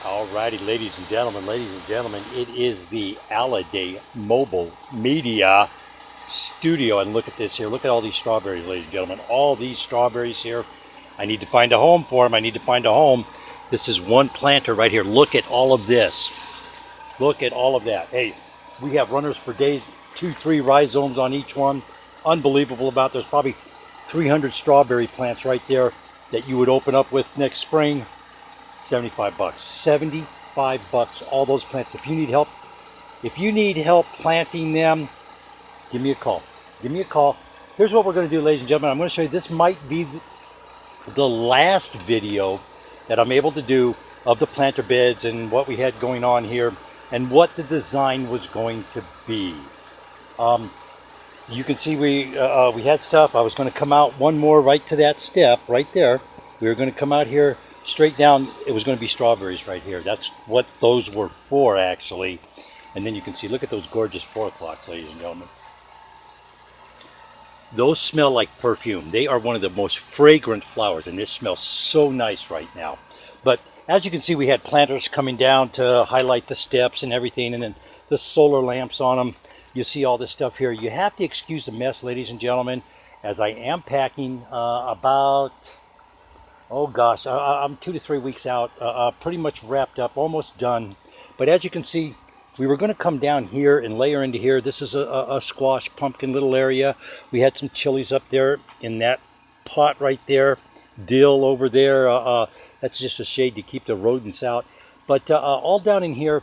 Alrighty, ladies and gentlemen, it is the Alliday Mobile Media Studio. And look at this here. Look at all these strawberries, ladies and gentlemen. All these strawberries here. I need to find a home for them. I need to find a home. This is one planter right here. Look at all of this. Look at all of that. Hey, we have runners for days, 2-3 rhizomes on each one. Unbelievable about. There's probably 300 strawberry plants right there that you would open up with next spring. 75 bucks. 75 bucks, all those plants. If you need help planting them, give me a call. Give me a call. Here's what we're going to do, ladies and gentlemen. I'm going to show you, this might be the last video that I'm able to do of the planter beds and what we had going on here and what the design was going to be. You can see we had stuff. I was going to come out one more right to that step right there. We were going to come out here straight down. It was going to be strawberries right here. That's what those were for, actually. And then you can see, look at those gorgeous 4 o'clocks, ladies and gentlemen. Those smell like perfume. They are one of the most fragrant flowers, and this smells so nice right now. But as you can see, we had planters coming down to highlight the steps and everything, and then the solar lamps on them. You see all this stuff here. You have to excuse the mess, ladies and gentlemen, as I am packing about... Oh gosh, I'm 2 to 3 weeks out, pretty much wrapped up, almost done. But as you can see, we were going to come down here and layer into here. This is a squash pumpkin little area. We had some chilies up there in that pot right there. Dill over there. That's just a shade to keep the rodents out. But all down in here,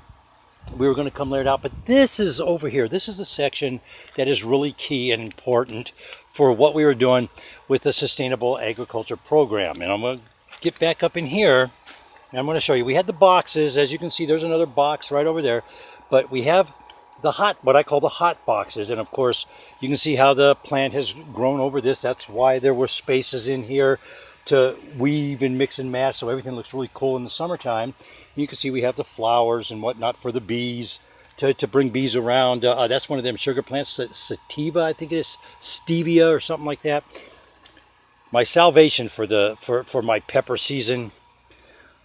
we were going to come layer it out. But this is over here. This is a section that is really key and important for what we were doing with the Sustainable Agriculture Program. And I'm going to get back up in here, and I'm going to show you. We had the boxes. As you can see, there's another box right over there. But we have the what I call the hot boxes. And of course, you can see how the plant has grown over this. That's why there were spaces in here to weave and mix and match, so everything looks really cool in the summertime. You can see we have the flowers and whatnot for the bees, to bring bees around. That's one of them sugar plants, sativa, I think it is, stevia or something like that. My salvation for my pepper season.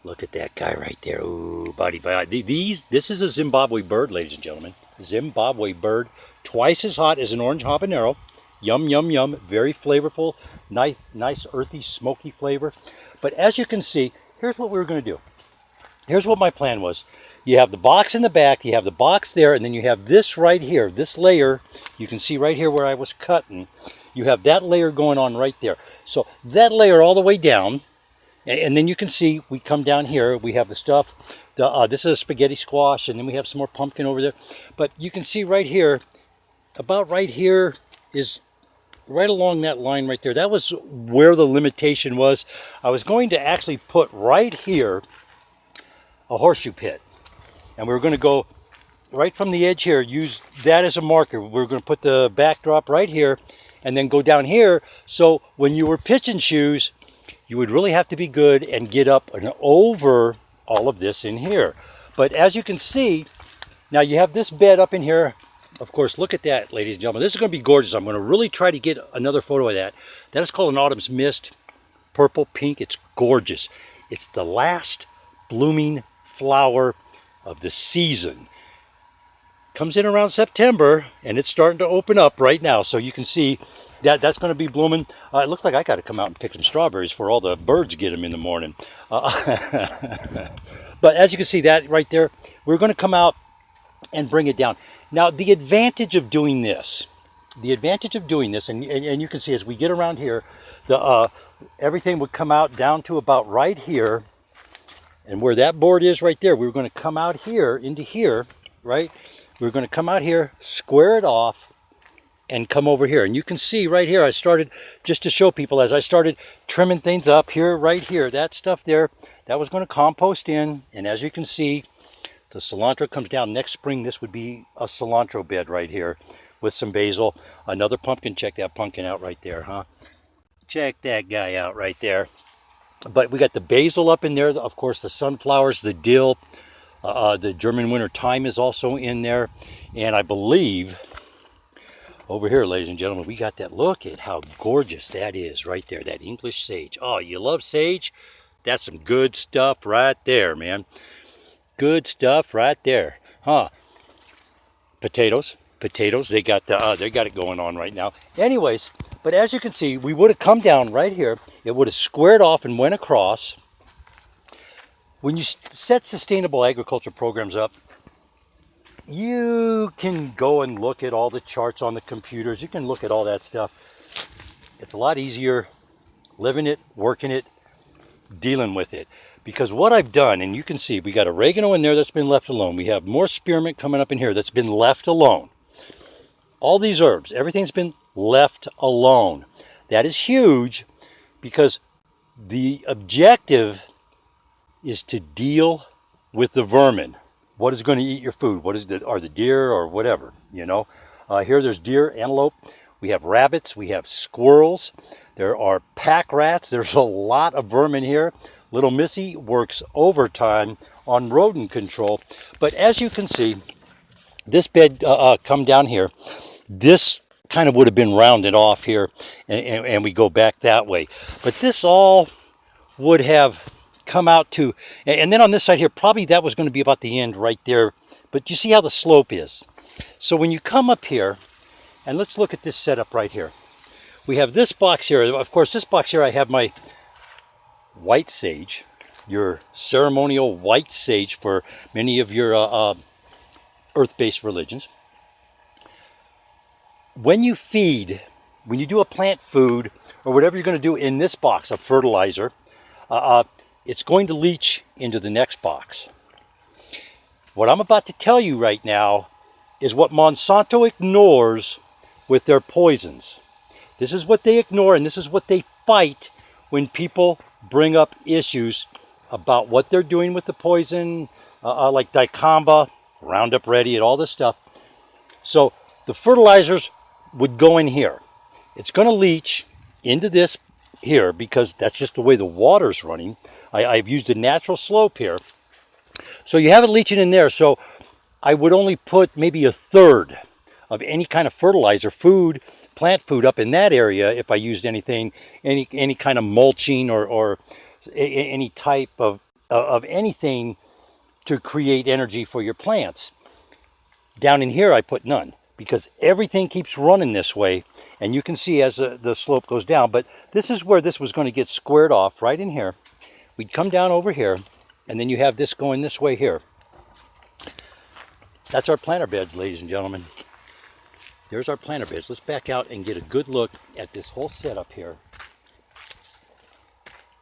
Look at that guy right there. Ooh, buddy. This is a Zimbabwe bird, ladies and gentlemen. Zimbabwe bird, twice as hot as an orange habanero. Yum, yum, yum. Very flavorful. Nice earthy, smoky flavor. But as you can see, here's what we were going to do. Here's what my plan was. You have the box in the back, you have the box there, and then you have this right here, this layer. You can see right here where I was cutting. You have that layer going on right there. So that layer all the way down, and then you can see we come down here. We have the stuff. This is a spaghetti squash, and then we have some more pumpkin over there. But you can see right here, about right here is right along that line right there. That was where the limitation was. I was going to actually put right here a horseshoe pit. And we were going to go right from the edge here, use that as a marker. We're going to put the backdrop right here and then go down here. So when you were pitching shoes, you would really have to be good and get up and over all of this in here. But as you can see, now you have this bed up in here. Of course, look at that, ladies and gentlemen. This is going to be gorgeous. I'm going to really try to get another photo of that. That is called an autumn's mist. Purple, pink. It's gorgeous. It's the last blooming flower of the season. Comes in around September, and it's starting to open up right now. So you can see that's going to be blooming. It looks like I got to come out and pick some strawberries for all the birds get them in the morning. But as you can see that right there, we're going to come out and bring it down. Now, the advantage of doing this, and you can see as we get around here, everything would come out down to about right here. And where that board is right there, we're going to come out here into here, right? We're going to come out here, square it off, and come over here. And you can see right here, I started, just to show people, as I started trimming things up here, right here, that stuff there, that was going to compost in. And as you can see, the cilantro comes down. Next spring, this would be a cilantro bed right here with some basil. Another pumpkin. Check that pumpkin out right there, huh? Check that guy out right there. But we got the basil up in there, of course, the sunflowers, the dill, the German winter thyme is also in there. And I believe over here, ladies and gentlemen, we got that. Look at how gorgeous that is right there, that English sage. Oh, you love sage? That's some good stuff right there, man. good stuff right there, huh? Potatoes, they got it going on right now. Anyways, but as you can see, we would have come down right here. It would have squared off and went across. When you set sustainable agriculture programs up, you can go and look at all the charts on the computers. You can look at all that stuff. It's a lot easier living it, working it, dealing with it. Because what I've done, and you can see, we got oregano in there that's been left alone. We have more spearmint coming up in here that's been left alone. All these herbs, everything's been left alone. That is huge because the objective is to deal with the vermin. What is going to eat your food? Are the deer or whatever, you know? Here there's deer, antelope. We have rabbits. We have squirrels. There are pack rats. There's a lot of vermin here. Little Missy works overtime on rodent control. But as you can see, this bed come down here. This kind of would have been rounded off here, and we go back that way. But this all would have come out to, and then on this side here, probably that was going to be about the end right there. But you see how the slope is. So when you come up here, and let's look at this setup right here. We have this box here. Of course, this box here, I have my white sage, your ceremonial white sage for many of your earth-based religions. When you feed, when you do a plant food or whatever you're going to do in this box of fertilizer, it's going to leach into the next box. What I'm about to tell you right now is what Monsanto ignores with their poisons. This is what they ignore, and this is what they fight when people bring up issues about what they're doing with the poison, like dicamba, Roundup Ready, and all this stuff. So the fertilizers would go in here. It's going to leach into this here because that's just the way the water's running. I've used a natural slope here. So you have it leaching in there. So I would only put maybe a third of any kind of fertilizer, food, plant food up in that area if I used anything, any kind of mulching or any type of anything to create energy for your plants. Down in here I put none because everything keeps running this way, and you can see as the slope goes down. But this is where this was going to get squared off, right in here. We'd come down over here, and then you have this going this way here. That's our planter beds, ladies and gentlemen. There's our planter beds. Let's back out and get a good look at this whole setup here.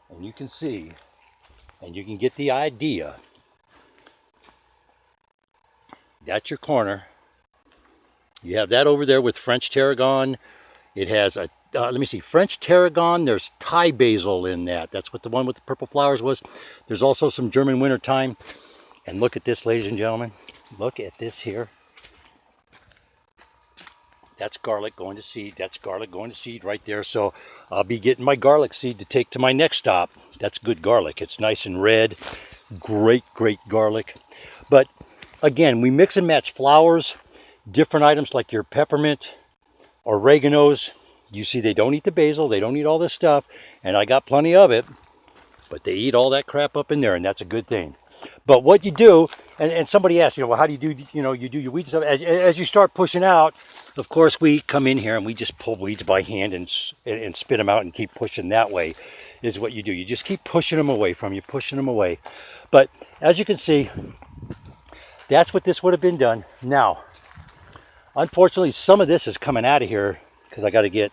And you can see, and you can get the idea. That's your corner. You have that over there with French tarragon. It has a, let me see, French tarragon. There's Thai basil in that. That's what the one with the purple flowers was. There's also some German wintertime. And look at this, ladies and gentlemen. Look at this here. That's garlic going to seed. That's garlic going to seed right there. So I'll be getting my garlic seed to take to my next stop. That's good garlic. It's nice and red. Great, great garlic. But again, we mix and match flowers, different items like your peppermint, oreganos. You see they don't eat the basil. They don't eat all this stuff. And I got plenty of it. But they eat all that crap up in there, and that's a good thing. But what you do, and somebody asked, well, how do you do, you do your weeds stuff? As you start pushing out, of course, we come in here and we just pull weeds by hand and spit them out and keep pushing that way is what you do. You just keep pushing them away from you, pushing them away. But as you can see, that's what this would have been done. Now, unfortunately, some of this is coming out of here because I got to get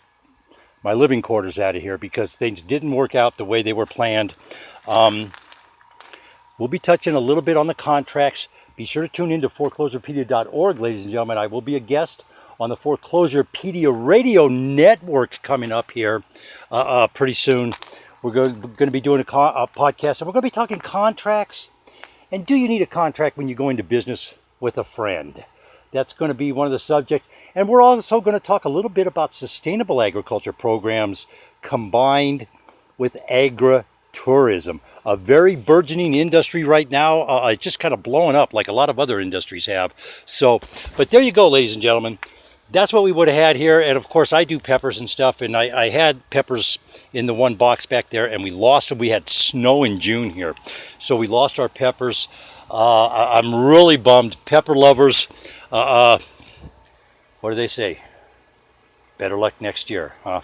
my living quarters out of here because things didn't work out the way they were planned. We'll be touching a little bit on the contracts. Be sure to tune in to foreclosurepedia.org, ladies and gentlemen. I will be a guest on the Foreclosurepedia radio network coming up here pretty soon. We're going to be doing a podcast, and we're going to be talking contracts. And do you need a contract when you go into business with a friend? That's going to be one of the subjects. And we're also going to talk a little bit about sustainable agriculture programs combined with agritourism, a very burgeoning industry right now. It's just kind of blowing up like a lot of other industries have. So, but there you go, ladies and gentlemen. that's what we would have had here. And of course, I do peppers and stuff, and I had peppers in the one box back there, and we lost them. We had snow in June here, so we lost our peppers. I'm really bummed. Pepper lovers, what do they say? Better luck next year, huh?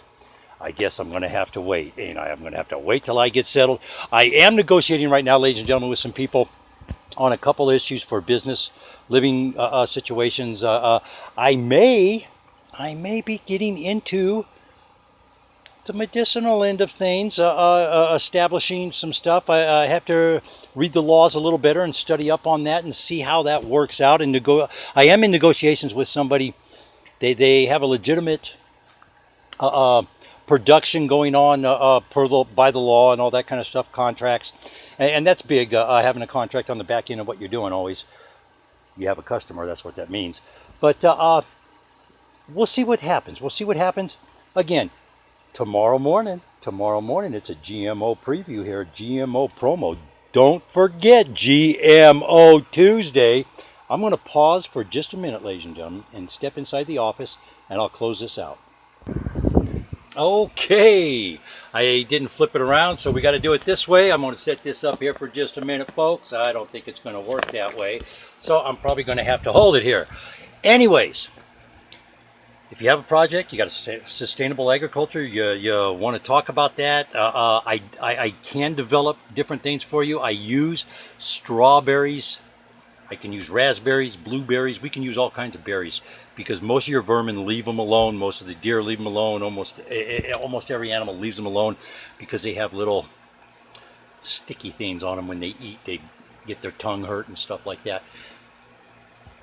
I guess I'm going to have to wait, ain't I? I'm going to have to wait till I get settled. I am negotiating right now, ladies and gentlemen, with some people on a couple issues for business, living situations. I may be getting into the medicinal end of things, establishing some stuff. I have to read the laws a little better and study up on that and see how that works out. And I am in negotiations with somebody. They have a legitimate production going on by the law and all that kind of stuff, contracts. And that's big, having a contract on the back end of what you're doing always. You have a customer, that's what that means. But we'll see what happens. We'll see what happens. Again, tomorrow morning, it's a GMO preview here, GMO promo. Don't forget GMO Tuesday. I'm going to pause for just a minute, ladies and gentlemen, and step inside the office, and I'll close this out. Okay, I didn't flip it around, so we got to do it this way. I'm going to set this up here for just a minute, folks. I don't think it's going to work that way, so I'm probably going to have to hold it here. Anyways, if you have a project, you got a sustainable agriculture, you want to talk about that, I can develop different things for you. I use strawberries. I can use raspberries, blueberries. We can use all kinds of berries because most of your vermin leave them alone. Most of the deer leave them alone. Almost every animal leaves them alone because they have little sticky things on them when they eat. They get their tongue hurt and stuff like that.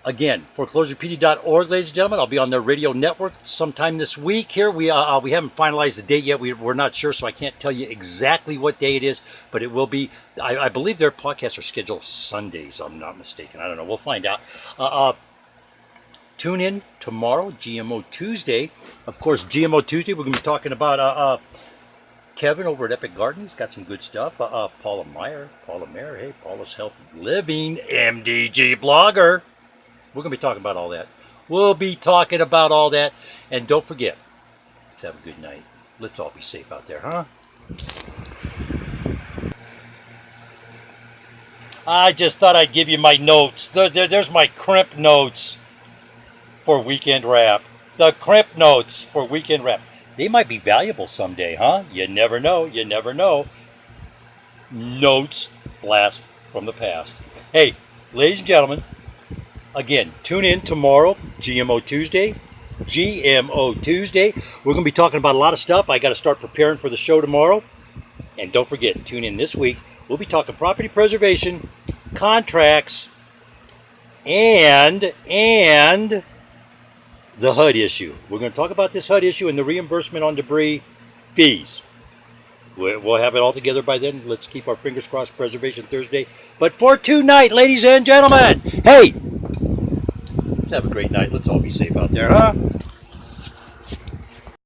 Again, foreclosurePD.org, ladies and gentlemen. I'll be on their radio network sometime this week here. We haven't finalized the date yet. We're not sure, so I can't tell you exactly what day it is, but it will be. I believe their podcasts are scheduled Sundays, I'm not mistaken. I don't know. We'll find out. Tune in tomorrow, GMO Tuesday. Of course, GMO Tuesday, we're going to be talking about Kevin over at Epic Garden. He's got some good stuff. Paula Mayer. Hey, Paula's Healthy Living, MDG blogger. We're going to be talking about all that. We'll be talking about all that. And don't forget, let's have a good night. Let's all be safe out there, huh? I just thought I'd give you my notes. There's my crimp notes for Weekend Wrap. The crimp notes for Weekend Wrap. They might be valuable someday, huh? You never know. You never know. Notes blast from the past. Hey, ladies and gentlemen, again, tune in tomorrow, GMO Tuesday. GMO Tuesday. We're going to be talking about a lot of stuff. I got to start preparing for the show tomorrow. And don't forget, tune in this week. We'll be talking property preservation, contracts, and the HUD issue. We're going to talk about this HUD issue and the reimbursement on debris fees. We'll have it all together by then. Let's keep our fingers crossed, Preservation Thursday. But for tonight, ladies and gentlemen, hey, let's have a great night. Let's all be safe out there, huh?